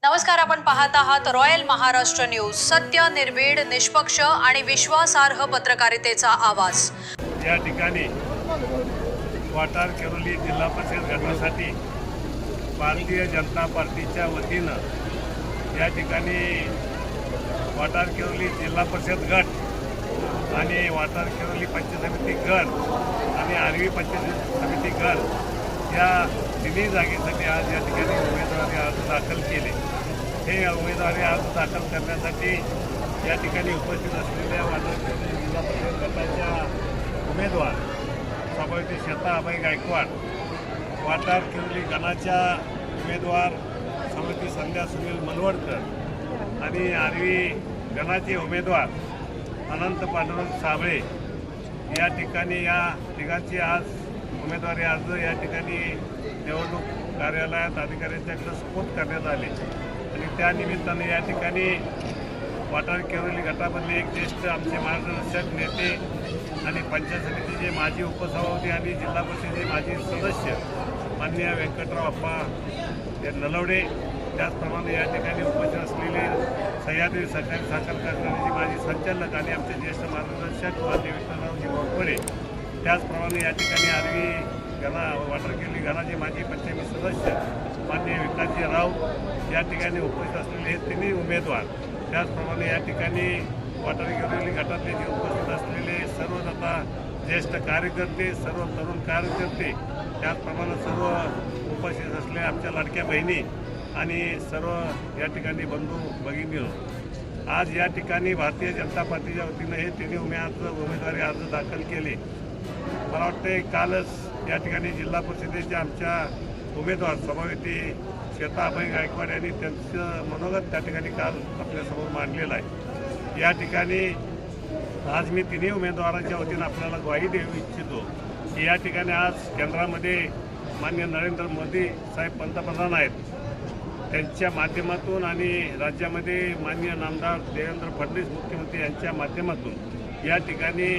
नमस्कार, आपण पाहत आहात रॉयल महाराष्ट्र न्यूज. सत्य, निर्भीड, निष्पक्ष आणि विश्वासार्ह पत्रकारितेचा आवाज. या ठिकाणी वाटार केरोली जिल्हा परिषद गटासाठी भारतीय जनता पार्टीच्या वतीनं या ठिकाणी वाटार केरोली जिल्हा परिषद गट आणि वाटार केरोली पंचायत समिती गट आणि आर्वी पंचायत समिती गट या तिन्ही जागेसाठी आज या ठिकाणी उमेदवारी अर्ज दाखल केले. हे उमेदवारी अर्ज दाखल करण्यासाठी या ठिकाणी उपस्थित असलेल्या वाटार केरोली जिल्हा परिषद गटाच्या उमेदवार सभापती श्वेताबाई गायकवाड, वाटार केरोली गणाच्या उमेदवार सभापती संध्या सुनील मनवडकर आणि आर्वी गणाचे उमेदवार अनंत पांडुरंग साबळे या ठिकाणी या तिघांची आज उमेदवारी अर्ज या ठिकाणी निवडणूक कार्यालयात अधिकाऱ्यांच्याकडे सुपूर्द करण्यात आले आणि त्या निमित्ताने या ठिकाणी वाटार केरोली गटामधले एक ज्येष्ठ आमचे मार्गदर्शक नेते आणि पंचायत समितीचे माजी उपसभापती आणि जिल्हा परिषदेचे माजी सदस्य माननीय व्यंकटराव अप्पा नलवडे, त्याचप्रमाणे या ठिकाणी उपस्थित असलेले सह्याद्री सहकारी साखर कारखान्याचे माजी संचालक आणि आमचे ज्येष्ठ मार्गदर्शक मान्य विठ्ठलरावजी घोरपडे, त्याचप्रमाणे या ठिकाणी आर्वी गणा वाटार केरोली गणाचे माजी पंचायत सदस्य माननीय विकासजी राव या ठिकाणी उपस्थित असलेले हे तिन्ही उमेदवार, त्याचप्रमाणे या ठिकाणी वाटार केरोली गटातले जे उपस्थित असलेले सर्व आता ज्येष्ठ कार्यकर्ते, सर्व तरुण कार्यकर्ते, त्याचप्रमाणे सर्व उपस्थित असलेल्या आमच्या लाडक्या बहिणी आणि सर्व या ठिकाणी बंधू भगिनी, आज या ठिकाणी भारतीय जनता पार्टीच्या वतीनं हे तिन्ही उमेदवारी अर्ज दाखल केले. मला वाटते कालच या ठिकाणी जिल्हा परिषदेच्या आमच्या उमेदवार सभापती श्वेताबाई गायकवाड यांनी त्यांचं मनोगत त्या ठिकाणी काल आपल्यासमोर मांडलेलं आहे. या ठिकाणी आज मी तिन्ही उमेदवारांच्या वतीनं आपल्याला ग्वाही देऊ इच्छितो की या ठिकाणी आज केंद्रामध्ये माननीय नरेंद्र मोदी साहेब पंतप्रधान आहेत, त्यांच्या माध्यमातून आणि राज्यामध्ये माननीय नामदार देवेंद्र फडणवीस मुख्यमंत्री यांच्या माध्यमातून या ठिकाणी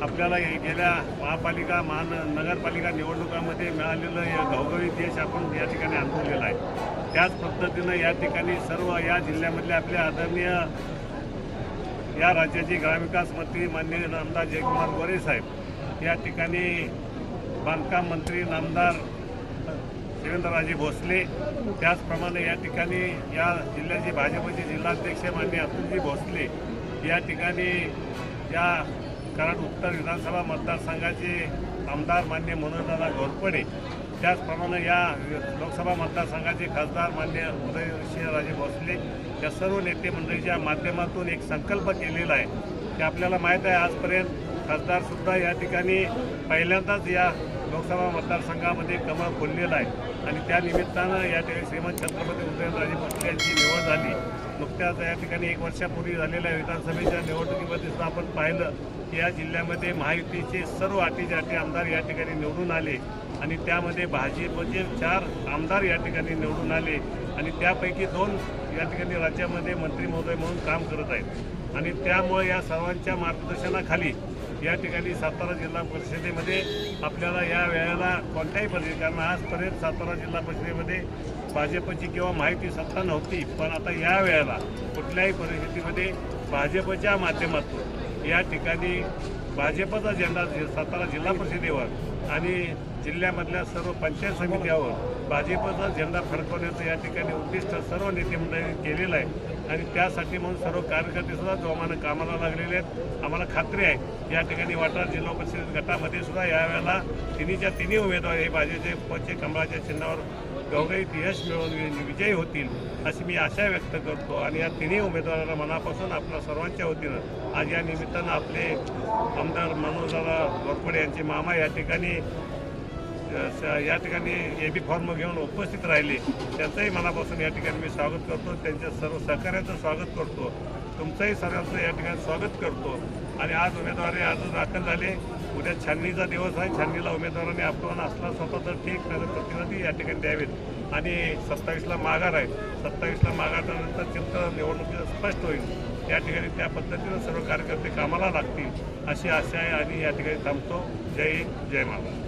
आपल्याला गेल्या महापालिका नगरपालिका निवडणुकामध्ये मिळालेलं घवघवीत यश आपण या ठिकाणी अनुभवलेलं आहे. त्याच पद्धतीनं या ठिकाणी सर्व या जिल्ह्यामधले आपले आदरणीय या राज्याचे ग्रामविकास मंत्री माननीय नामदार जयकुमार गोरे साहेब, या ठिकाणी बांधकाम मंत्री नामदार शिवेंद्रराजे भोसले, त्याचप्रमाणे या ठिकाणी या जिल्ह्याचे भाजपचे जिल्हाध्यक्ष माननीय अतुलजी भोसले, या ठिकाणी या कराड उत्तर विधानसभा मतदारसंघाचे आमदार मान्य मनोजदादा घोरपडे, त्याचप्रमाणे या लोकसभा मतदारसंघाचे खासदार मान्य उदयसिंहराजे भोसले, या सर्व नेते मंडळीच्या माध्यमातून एक संकल्प केलेला आहे की आपल्याला माहीत आहे आजपर्यंत खासदारसुद्धा या ठिकाणी पहिल्यांदाच या लोकसभा मतदारसंघामध्ये कमळ फुललेला आहे आणि त्या निमित्तानं या ठिकाणी श्रीमंत छत्रपती उदयनराजे भोसले यांची निवड झाली. नुकत्याच या ठिकाणी 1 वर्षापूर्वी झालेल्या विधानसभेच्या निवडणुकीमध्ये सुद्धा आपण पाहिलं की या जिल्ह्यामध्ये महायुतीचे सर्व अटीजाटी आमदार या ठिकाणी निवडून आले आणि त्यामध्ये भाजपचे 4 आमदार या ठिकाणी निवडून आले आणि त्यापैकी 2 या ठिकाणी राज्यामध्ये मंत्री महोदय म्हणून काम करत आहेत आणि त्यामुळे या सर्वांच्या मार्गदर्शनाखाली या ठिकाणी सातारा जिल्हा परिषदेमध्ये आपल्याला या वेळेला कोणत्याही परिस्थिती, कारण आजपर्यंत सातारा जिल्हा परिषदेमध्ये भाजपची किंवा महायुती सत्ता नव्हती, पण आता या वेळेला कुठल्याही परिस्थितीमध्ये भाजपच्या माध्यमातून या ठिकाणी भाजपचा झेंडा सातारा जिल्हा परिषदेवर आणि जिल्ह्यामधल्या सर्व पंचायत समित्यावर भाजपचा झेंडा फडकवण्याचं या ठिकाणी उद्दिष्ट सर्व नेते मंडळींनी केलेलं आहे आणि त्यासाठी म्हणून सर्व कार्यकर्तेसुद्धा जोमानं कामाला लागलेले आहेत. आम्हाला खात्री आहे या ठिकाणी वाटार जिल्हा परिषद गटामध्ये सुद्धा यावेळेला तिन्ही उमेदवार हे भाजपचे पचे कमळाच्या चिन्हावर घवघवीत यश मिळवून विजयी होतील अशी मी आशा व्यक्त करतो आणि या तिन्ही उमेदवारांना मनापासून आपल्या सर्वांच्या वतीनं आज या निमित्तानं आपले आमदार मनोजदादा घोरपडे यांचे मामा या ठिकाणी AB फॉर्म घेऊन उपस्थित राहिले, त्यांचंही मनापासून या ठिकाणी मी स्वागत करतो, त्यांच्या सर्व सहकार्याचं स्वागत करतो, तुमचंही सर्वांचं या ठिकाणी स्वागत करतो आणि आज उमेदवारी अर्ज दाखल झाले. उद्या छाननीचा दिवस आहे, छाननीला उमेदवारांनी आपला असला स्वतः तर ठीक, त्याचं प्रतिनिधी या ठिकाणी द्यावेत आणि 27ला माघार आहे. 27ला माघारानंतर चित्र निवडणुकीचं स्पष्ट होईल. या ठिकाणी त्या पद्धतीनं सर्व कार्यकर्ते कामाला लागतील अशी आशा आहे आणि या ठिकाणी थांबतो. जय हिंद, जय महाराष्ट्र.